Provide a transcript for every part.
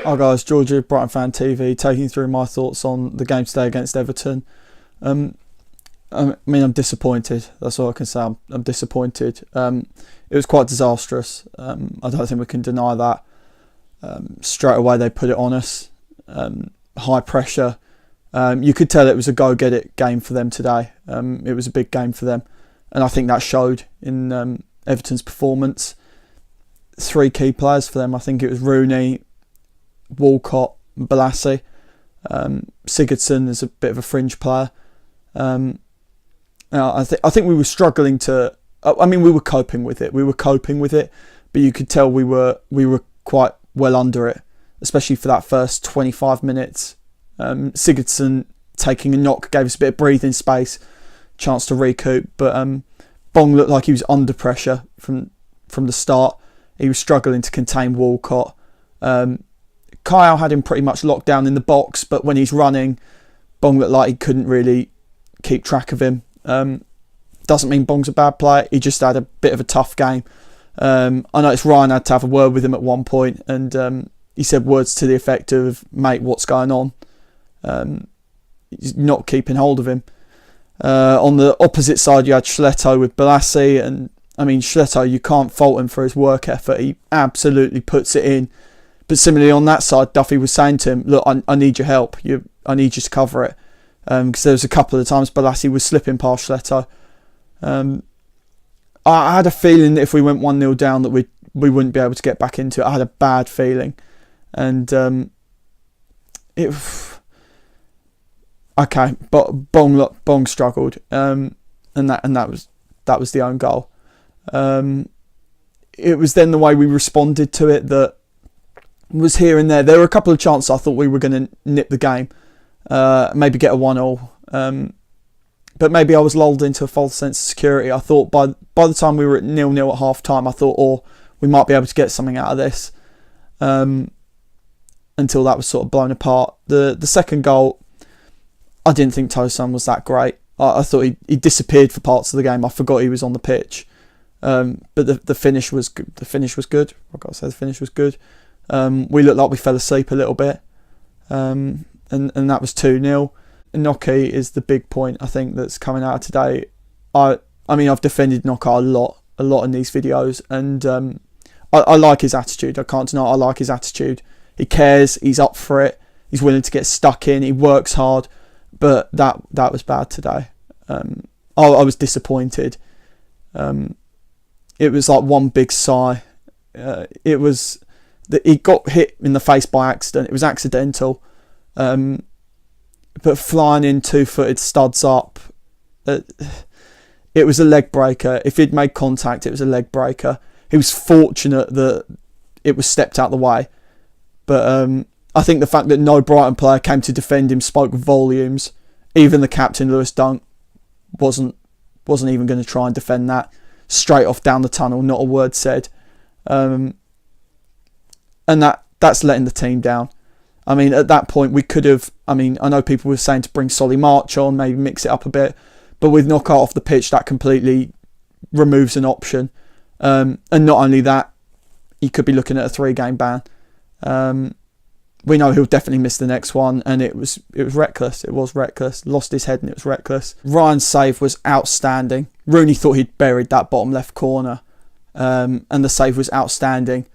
Hi guys, Georgie, Brighton Fan TV, taking you through my thoughts on the game today against Everton. I'm disappointed. That's all I can say. I'm disappointed. It was quite disastrous. I don't think we can deny that. Straight away they put it on us. High pressure. You could tell it was a go-get-it game for them today. It was a big game for them, and I think that showed in Everton's performance. 3 key players for them. I think it was Rooney, Walcott, and Balassi. Sigurdsson is a bit of a fringe player. I think we were struggling to. We were coping with it. But you could tell we were quite well under it, especially for that first 25 minutes. Sigurdsson taking a knock gave us a bit of breathing space, chance to recoup. But Bong looked like he was under pressure from the start. He was struggling to contain Walcott. Kyle had him pretty much locked down in the box, but when he's running, Bong looked like he couldn't really keep track of him. Doesn't mean Bong's a bad player. He just had a bit of a tough game. I noticed Ryan had to have a word with him at one point, and he said words to the effect of, "Mate, what's going on?" He's not keeping hold of him. On the opposite side, you had Schletto with Balassi, and Schletto, you can't fault him for his work effort. He absolutely puts it in. But similarly on that side, Duffy was saying to him, "Look, I need your help. I need you to cover it." Because there was a couple of times Balassi was slipping past Schletto. I had a feeling that if we went 1-0 down that we wouldn't be able to get back into it. I had a bad feeling. And but Bong struggled. And that was the own goal. It was then the way we responded to it that was here and there. There were a couple of chances I thought we were going to nip the game, maybe get a 1-0. But maybe I was lulled into a false sense of security. I thought by the time we were at 0-0 at half time, I thought, we might be able to get something out of this. Until that was sort of blown apart. The second goal, I didn't think Tosun was that great. I thought he disappeared for parts of the game. I forgot he was on the pitch. But the finish was good. The finish was good. I've got to say the finish was good. We looked like we fell asleep a little bit. And that was 2-0. Noki is the big point, I think, that's coming out of today. I've defended Noki a lot in these videos, and I like his attitude. I can't deny I like his attitude. He cares, he's up for it, he's willing to get stuck in, he works hard, but that was bad today. I was disappointed. It was like one big sigh. It was that he got hit in the face by accident. It was accidental. But flying in 2-footed studs up, it was a leg breaker. If he'd made contact, it was a leg breaker. He was fortunate that it was stepped out the way. But I think the fact that no Brighton player came to defend him spoke volumes. Even the captain, Lewis Dunk, wasn't even going to try and defend that. Straight off down the tunnel, not a word said. And that's letting the team down. At that point, we could have... I know people were saying to bring Solly March on, maybe mix it up a bit. But with Knockout off the pitch, that completely removes an option. And not only that, he could be looking at a 3-game ban. We know he'll definitely miss the next one. And it was reckless. It was reckless. Lost his head and it was reckless. Ryan's save was outstanding. Rooney thought he'd buried that bottom left corner. And the save was outstanding.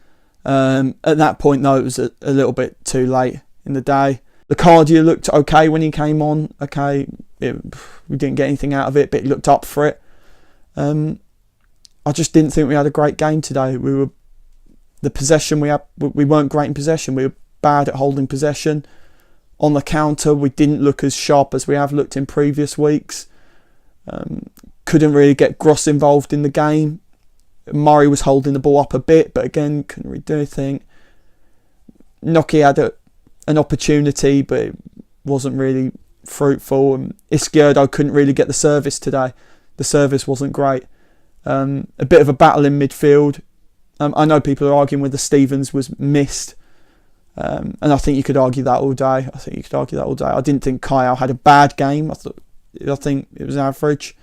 At that point, though, it was a little bit too late in the day. The cardio looked okay when he came on. Okay, we didn't get anything out of it, but he looked up for it. I just didn't think we had a great game today. We weren't great in possession. We were bad at holding possession. On the counter, we didn't look as sharp as we have looked in previous weeks. Couldn't really get Gross involved in the game. Murray was holding the ball up a bit, but again, couldn't really do anything. Noki had an opportunity, but it wasn't really fruitful. And Izquierdo couldn't really get the service today. The service wasn't great. A bit of a battle in midfield. I know people are arguing whether Stevens was missed. And I think you could argue that all day. I didn't think Kyle had a bad game. I think it was average.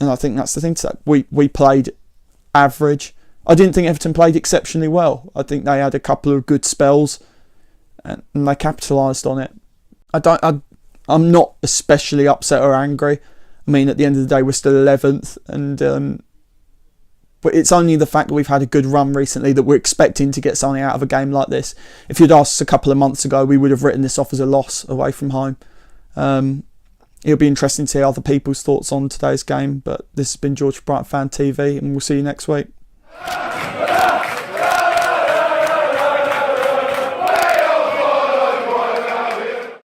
And I think that's the thing to say. We played average. I didn't think Everton played exceptionally well. I think they had a couple of good spells and they capitalised on it. I'm not especially upset or angry. I mean, at the end of the day, we're still 11th, but it's only the fact that we've had a good run recently that we're expecting to get something out of a game like this. If you'd asked us a couple of months ago, we would have written this off as a loss away from home. It'll be interesting to see other people's thoughts on today's game, but this has been George for Brighton Fan TV, and we'll see you next week.